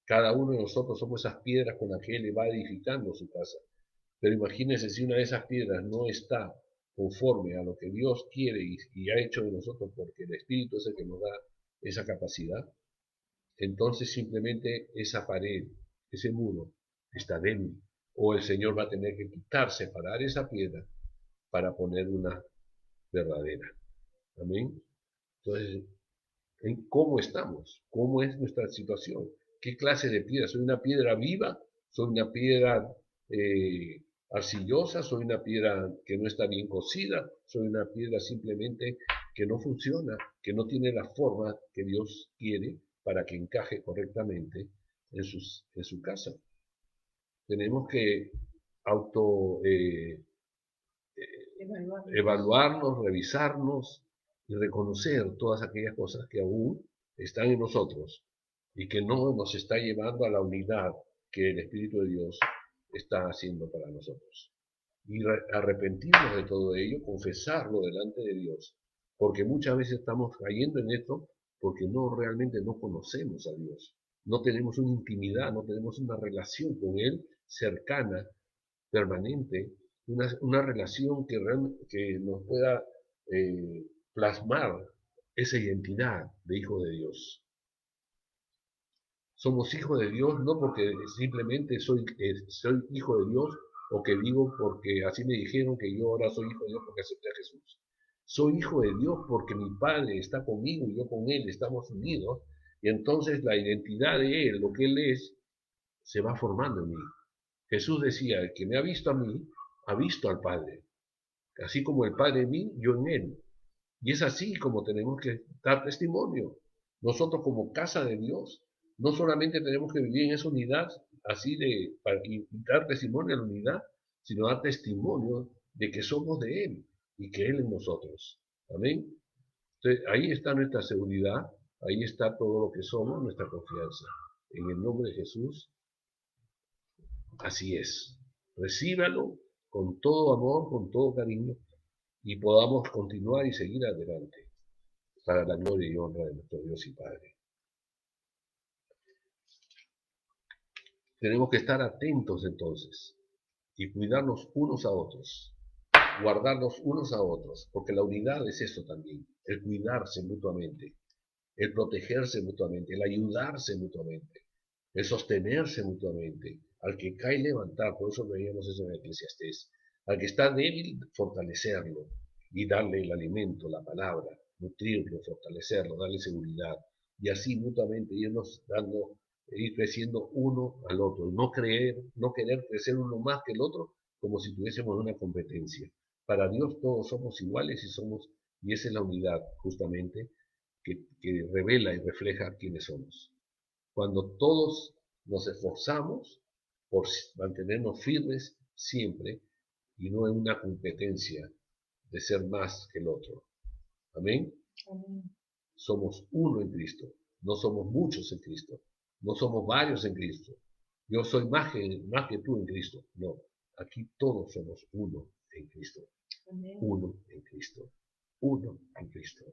Cada uno de nosotros somos esas piedras con las que Él va edificando su casa. Pero imagínense si una de esas piedras no está conforme a lo que Dios quiere y ha hecho de nosotros, porque el Espíritu es el que nos da esa capacidad, entonces simplemente esa pared, ese muro, está débil. O el Señor va a tener que quitar, separar esa piedra para poner una verdadera. Amén. Entonces, ¿en cómo estamos? ¿Cómo es nuestra situación? ¿Qué clase de piedra? ¿Soy una piedra viva? ¿Soy una piedra arcillosa? ¿Soy una piedra que no está bien cocida? ¿Soy una piedra simplemente que no funciona, que no tiene la forma que Dios quiere para que encaje correctamente en su casa? Tenemos que auto evaluarnos, revisarnos y reconocer todas aquellas cosas que aún están en nosotros y que no nos está llevando a la unidad que el Espíritu de Dios está haciendo para nosotros. Y arrepentirnos de todo ello, confesarlo delante de Dios, porque muchas veces estamos cayendo en esto porque realmente no conocemos a Dios, no tenemos una intimidad, no tenemos una relación con Él cercana, permanente, una relación que nos pueda plasmar esa identidad de hijo de Dios. Somos hijos de Dios no porque simplemente soy hijo de Dios o que digo porque así me dijeron que yo ahora soy hijo de Dios porque acepté a Jesús. Soy hijo de Dios porque mi Padre está conmigo y yo con Él, estamos unidos, y entonces la identidad de Él, lo que Él es, se va formando en mí. Jesús decía, el que me ha visto a mí, ha visto al Padre. Así como el Padre en mí, yo en Él. Y es así como tenemos que dar testimonio. Nosotros como casa de Dios, no solamente tenemos que vivir en esa unidad, así para dar testimonio de la unidad, sino dar testimonio de que somos de Él y que Él en nosotros. Amén. Entonces, ahí está nuestra seguridad, ahí está todo lo que somos, nuestra confianza. En el nombre de Jesús, así es. Recíbalo con todo amor, con todo cariño, y podamos continuar y seguir adelante para la gloria y honra de nuestro Dios y Padre. Tenemos que estar atentos entonces y cuidarnos unos a otros, guardarnos unos a otros, porque la unidad es eso también, el cuidarse mutuamente, el protegerse mutuamente, el ayudarse mutuamente, el sostenerse mutuamente, al que cae levantar, por eso veíamos eso en Eclesiastés, al que está débil, fortalecerlo y darle el alimento, la palabra, nutrirlo, fortalecerlo, darle seguridad, y así mutuamente irnos dando, ir creciendo uno al otro, no querer crecer uno más que el otro, como si tuviésemos una competencia. Para Dios todos somos iguales y esa es la unidad justamente que revela y refleja quiénes somos. Cuando todos nos esforzamos por mantenernos firmes siempre y no en una competencia de ser más que el otro. Amén. Amén. Somos uno en Cristo, no somos muchos en Cristo, no somos varios en Cristo. Yo soy más que tú en Cristo. No, aquí todos somos uno en Cristo. Amén. Uno en Cristo. Uno en Cristo.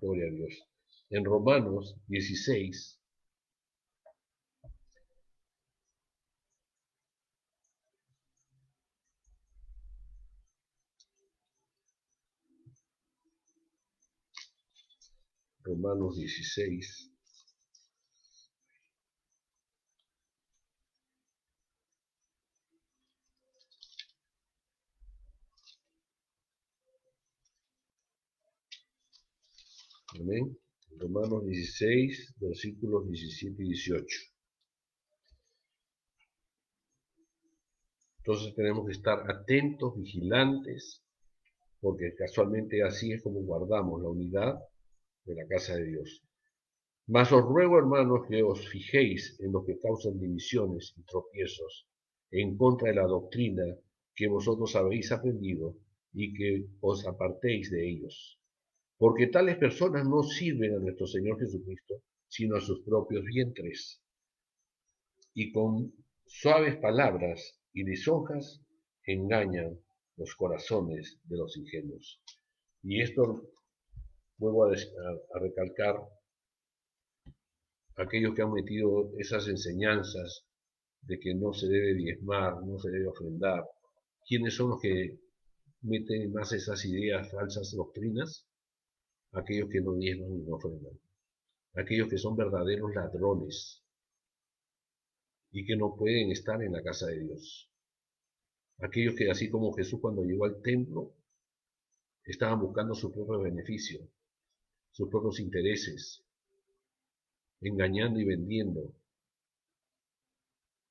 Gloria a Dios. En Romanos 16, Romanos 16, amén. Romanos 16, versículos 17 y 18. Entonces tenemos que estar atentos, vigilantes, porque casualmente así es como guardamos la unidad de la casa de Dios. Mas os ruego, hermanos, que os fijéis en los que causan divisiones y tropiezos en contra de la doctrina que vosotros habéis aprendido y que os apartéis de ellos. Porque tales personas no sirven a nuestro Señor Jesucristo, sino a sus propios vientres. Y con suaves palabras y lisonjas engañan los corazones de los ingenuos. Y esto vuelvo a recalcar, aquellos que han metido esas enseñanzas de que no se debe diezmar, no se debe ofrendar. ¿Quiénes son los que meten más esas ideas, falsas doctrinas? Aquellos que no diezman y no ofrendan. Aquellos que son verdaderos ladrones y que no pueden estar en la casa de Dios. Aquellos que, así como Jesús cuando llegó al templo, estaban buscando su propio beneficio, sus propios intereses, engañando y vendiendo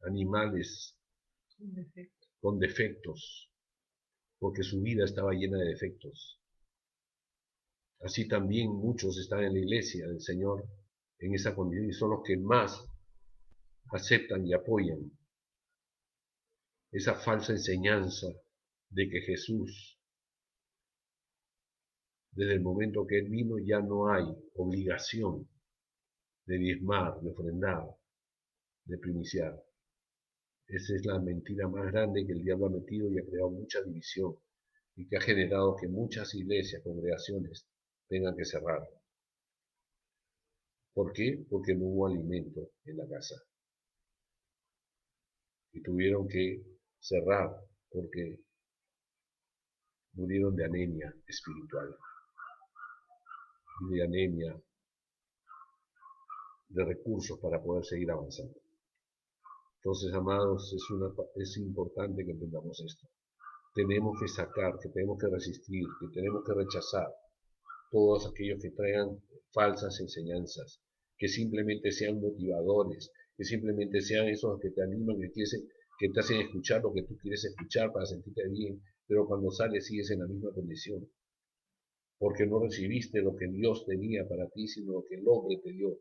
animales con defectos, porque su vida estaba llena de defectos. Así también muchos están en la iglesia del Señor en esa condición y son los que más aceptan y apoyan esa falsa enseñanza de que Jesús, desde el momento que Él vino, ya no hay obligación de diezmar, de ofrendar, de primiciar. Esa es la mentira más grande que el diablo ha metido y ha creado mucha división y que ha generado que muchas iglesias, congregaciones, tengan que cerrar. ¿Por qué? Porque no hubo alimento en la casa. Y tuvieron que cerrar porque murieron de anemia espiritual y de anemia de recursos para poder seguir avanzando. Entonces, amados, es importante que entendamos esto. Tenemos que sacar, que tenemos que resistir, que tenemos que rechazar todos aquellos que traigan falsas enseñanzas, que simplemente sean motivadores, que simplemente sean esos que te animan, que te hacen escuchar lo que tú quieres escuchar para sentirte bien, pero cuando sales sigues en la misma condición, porque no recibiste lo que Dios tenía para ti, sino lo que el hombre te dio,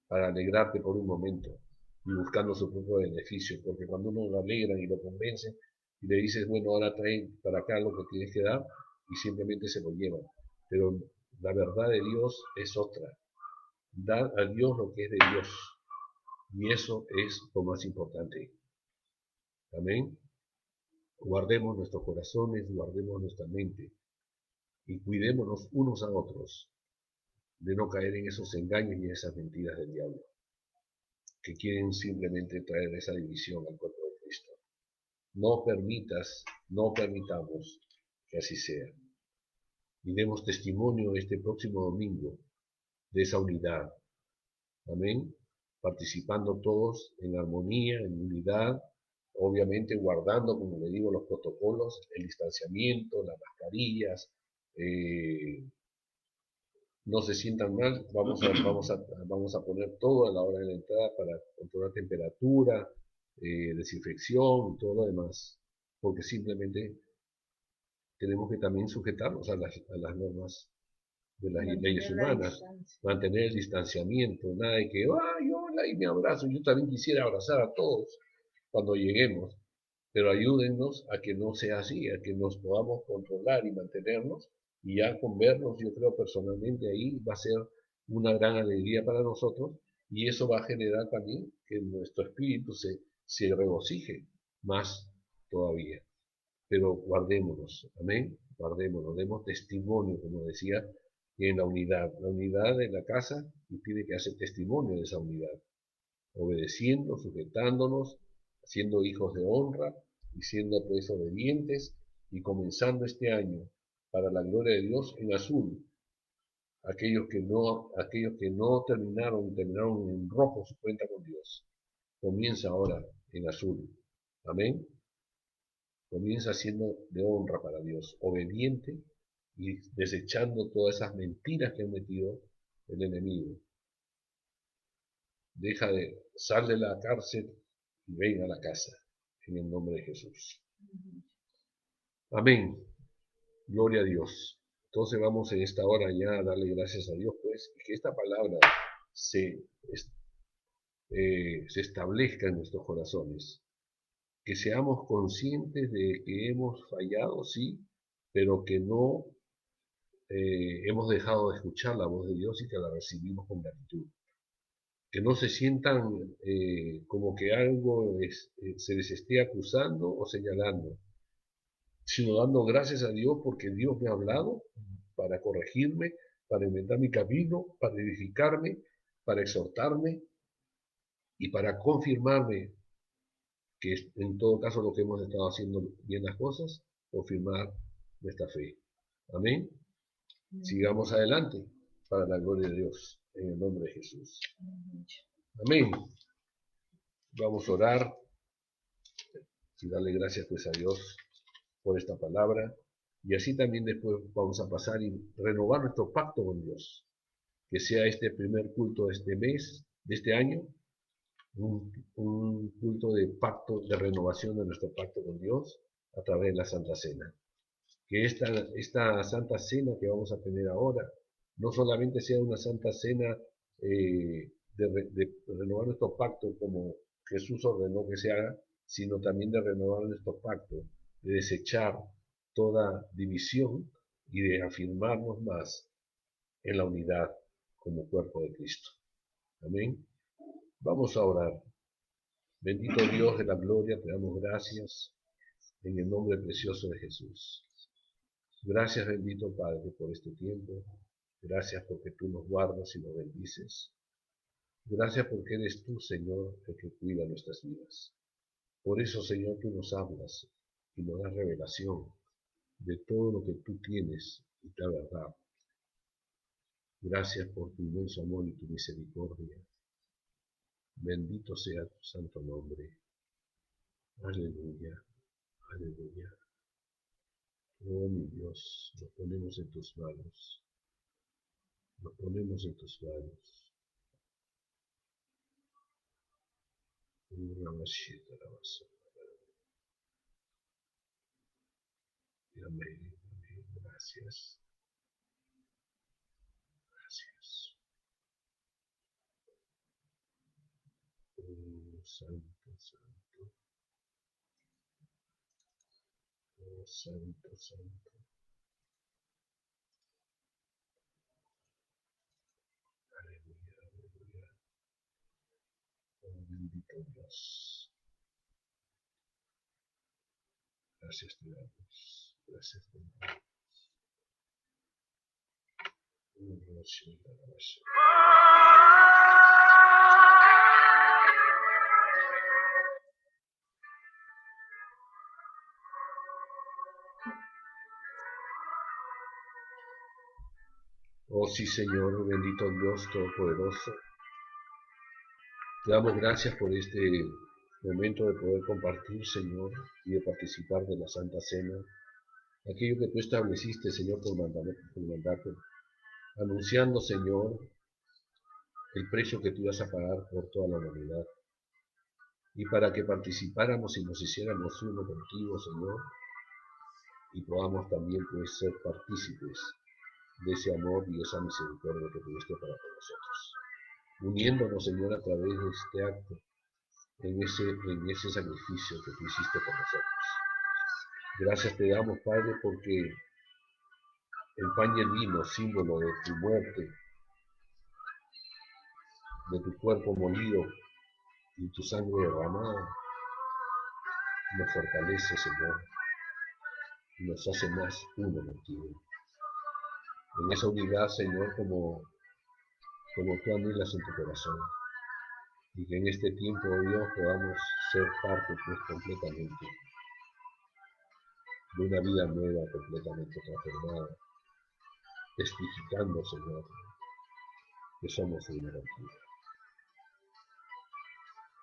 para alegrarte por un momento y buscando su propio beneficio, porque cuando uno lo alegra y lo convence y le dices, bueno, ahora trae para acá lo que tienes que dar, y simplemente se lo llevan. Pero la verdad de Dios es otra. Dar a Dios lo que es de Dios. Y eso es lo más importante. Amén. Guardemos nuestros corazones, guardemos nuestra mente y cuidémonos unos a otros de no caer en esos engaños y esas mentiras del diablo, que quieren simplemente traer esa división al cuerpo de Cristo. No permitamos que así sea. Y demos testimonio este próximo domingo de esa unidad. Amén. Participando todos en armonía, en unidad, obviamente guardando, como le digo, los protocolos, el distanciamiento, las mascarillas. No se sientan mal, vamos a poner todo a la hora de la entrada para controlar temperatura, desinfección y todo lo demás, porque simplemente tenemos que también sujetarnos a las normas de las leyes humanas, mantener el distanciamiento, nada de que, ay, hola, y me abrazo. Yo también quisiera abrazar a todos cuando lleguemos, pero ayúdennos a que no sea así, a que nos podamos controlar y mantenernos, y ya con vernos, yo creo personalmente ahí va a ser una gran alegría para nosotros, y eso va a generar también que nuestro espíritu se regocije más todavía. Pero guardémonos, amén, guardémonos, demos testimonio, como decía, en la unidad de la casa, y tiene que hacer testimonio de esa unidad, obedeciendo, sujetándonos, siendo hijos de honra y siendo pues obedientes y comenzando este año para la gloria de Dios en azul. Aquellos que no terminaron en rojo su cuenta con Dios. Comienza ahora en azul. Amén. Comienza siendo de honra para Dios, obediente y desechando todas esas mentiras que ha metido el enemigo. Sal de la cárcel y ven a la casa, en el nombre de Jesús. Amén. Gloria a Dios. Entonces vamos en esta hora ya a darle gracias a Dios, pues, y que esta palabra se, se establezca en nuestros corazones, que seamos conscientes de que hemos fallado, sí, pero que no hemos dejado de escuchar la voz de Dios y que la recibimos con gratitud. Que no se sientan como que algo se les esté acusando o señalando, sino dando gracias a Dios porque Dios me ha hablado para corregirme, para inventar mi camino, para edificarme, para exhortarme y para confirmarme que en todo caso lo que hemos estado haciendo bien las cosas, confirmar nuestra fe. Amén. Sigamos adelante para la gloria de Dios, en el nombre de Jesús. Amén. Vamos a orar y darle gracias pues a Dios por esta palabra. Y así también después vamos a pasar y renovar nuestro pacto con Dios. Que sea este primer culto de este mes, de este año, un culto de pacto, de renovación de nuestro pacto con Dios a través de la Santa Cena. Que esta Santa Cena que vamos a tener ahora no solamente sea una Santa Cena de renovar nuestro pacto como Jesús ordenó que se haga, sino también de renovar nuestro pacto, de desechar toda división y de afirmarnos más en la unidad como cuerpo de Cristo. Amén. Vamos a orar. Bendito Dios de la gloria, te damos gracias en el nombre precioso de Jesús. Gracias, bendito Padre, por este tiempo. Gracias porque tú nos guardas y nos bendices. Gracias porque eres tú, Señor, el que cuida nuestras vidas. Por eso, Señor, tú nos hablas y nos das revelación de todo lo que tú tienes y la verdad. Gracias por tu inmenso amor y tu misericordia. Bendito sea tu santo nombre. Aleluya, aleluya. Oh mi Dios, nos ponemos en tus manos. Nos ponemos en tus manos. Amén, amén. Gracias. Gracias. Oh, santo, santo. Oh, santo, santo. Aleluya, aleluya. Oh, bendito Dios. Gracias te damos. Gracias te damos. Oh sí, Señor, bendito Dios Todopoderoso. Te damos gracias por este momento de poder compartir, Señor, y de participar de la Santa Cena. Aquello que tú estableciste, Señor, por mandato, anunciando, Señor, el precio que tú ibas a pagar por toda la humanidad. Y para que participáramos y nos hiciéramos uno contigo, Señor, y podamos también pues, ser partícipes de ese amor y esa misericordia que tuviste para con nosotros. Uniéndonos, Señor, a través de este acto, en ese sacrificio que tú hiciste por nosotros. Gracias te damos, Padre, porque el pan y el vino, símbolo de tu muerte, de tu cuerpo molido y tu sangre derramada, nos fortalece, Señor, y nos hace más uno contigo. En esa unidad, Señor, como tú anhelas en tu corazón. Y que en este tiempo, Dios, podamos ser parte, pues, completamente de una vida nueva, completamente transformada, testificando, Señor, que somos una contigo.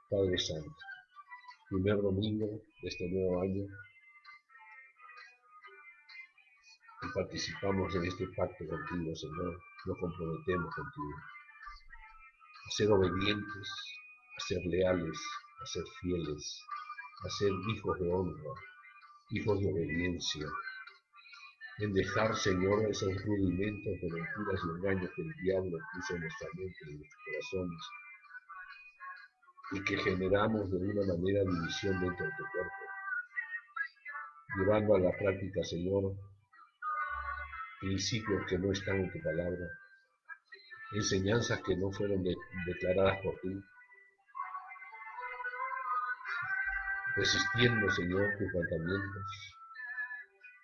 Padre Santo, primer domingo de este nuevo año, y participamos en este pacto contigo, Señor, nos comprometemos contigo a ser obedientes, a ser leales, a ser fieles, a ser hijos de honra, hijos de obediencia, en dejar, Señor, esos rudimentos de mentiras y engaños que el diablo puso en nuestra mente y en nuestros corazones, y que generamos de una manera división dentro de tu cuerpo, llevando a la práctica, Señor, principios que no están en tu palabra, enseñanzas que no fueron declaradas por ti, resistiendo, Señor, tus mandamientos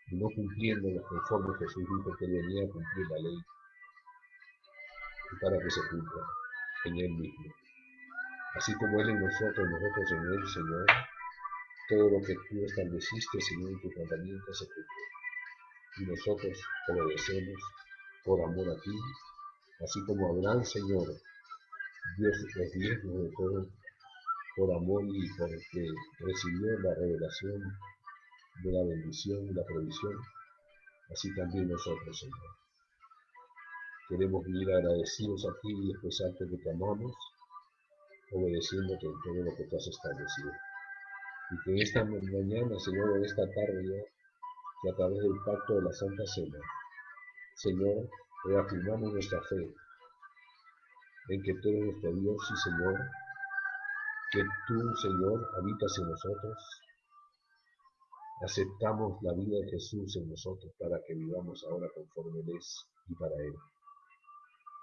y no cumpliéndolos conforme Jesús dijo que venía a cumplir la ley y para que se cumpla en Él mismo. Así como Él en nosotros, nosotros en Él, Señor, todo lo que tú estableciste, Señor, en tus mandamientos se cumple. Y nosotros obedecemos por amor a ti, así como Abraham, Señor, dio los diezmos de todo por amor y porque recibió la revelación de la bendición y la provisión, así también nosotros, Señor. Queremos venir agradecidos a ti y expresarte que te amamos, obedeciéndote en todo lo que tú has establecido. Y que esta mañana, Señor, en esta tarde ya, que a través del pacto de la Santa Cena, Señor, reafirmamos nuestra fe en que tú eres nuestro Dios y Señor, que tú, Señor, habitas en nosotros. Aceptamos la vida de Jesús en nosotros para que vivamos ahora conforme Él es y para Él.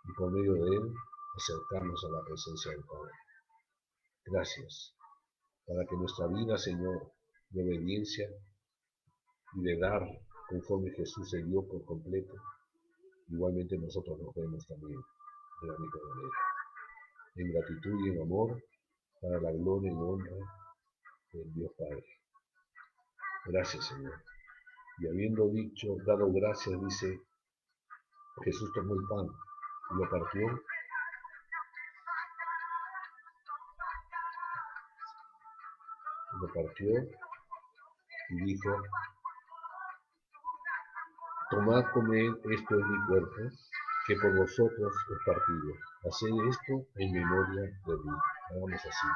Y por medio de Él, acercarnos a la presencia del Padre. Gracias, para que nuestra vida, Señor, de obediencia y de dar conforme Jesús se dio por completo, igualmente nosotros nos vemos también de la misma manera, en gratitud y en amor, para la gloria y honra del Dios Padre. Gracias, Señor. Y habiendo dado gracias, dice, Jesús tomó el pan y lo partió y dijo, tomad, comed, esto es mi cuerpo, que por vosotros es partido. Haced esto en memoria de mí. Hagamos así.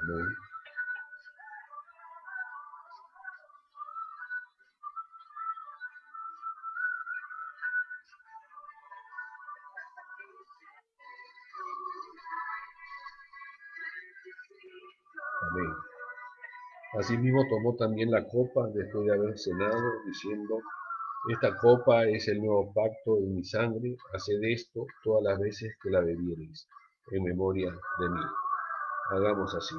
Amén. Amén. Asimismo tomó también la copa después de haber cenado, diciendo, esta copa es el nuevo pacto en mi sangre, haced esto todas las veces que la bebiereis, en memoria de mí. Hagamos así,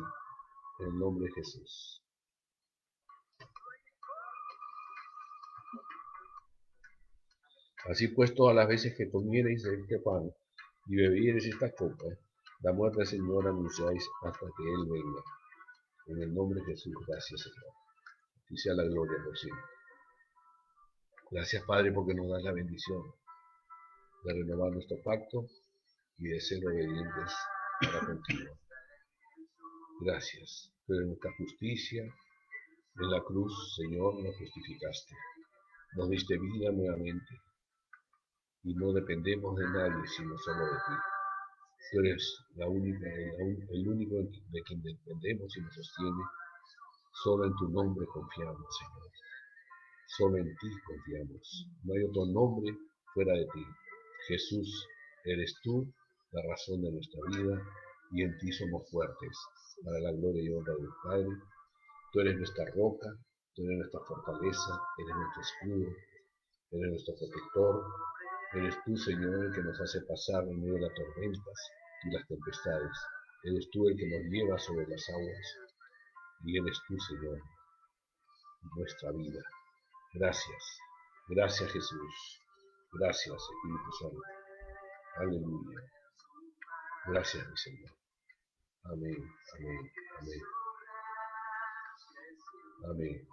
en el nombre de Jesús. Así pues, todas las veces que comiereis este pan y bebiereis esta copa, la muerte del Señor anunciáis hasta que Él venga. En el nombre de Jesús, gracias, Señor. Y sea la gloria por siempre. Gracias, Padre, porque nos das la bendición de renovar nuestro pacto y de ser obedientes para contigo. Gracias. Tú eres nuestra justicia. En la cruz, Señor, nos justificaste. Nos diste vida nuevamente. Y no dependemos de nadie, sino solo de ti. Tú eres el único de quien dependemos y nos sostiene. Solo en tu nombre confiamos, Señor. Solo en ti confiamos. No hay otro nombre fuera de ti. Jesús, eres tú la razón de nuestra vida y en ti somos fuertes para la gloria y honra del Padre. Tú eres nuestra roca, tú eres nuestra fortaleza, eres nuestro escudo, eres nuestro protector. Eres tú, Señor, el que nos hace pasar en medio de las tormentas y las tempestades. Eres tú el que nos lleva sobre las aguas y eres tú, Señor, nuestra vida. Gracias. Gracias, Jesús. Gracias, Espíritu Santo. Aleluya. Gracias, mi Señor. Amén, amén, amén. Amén.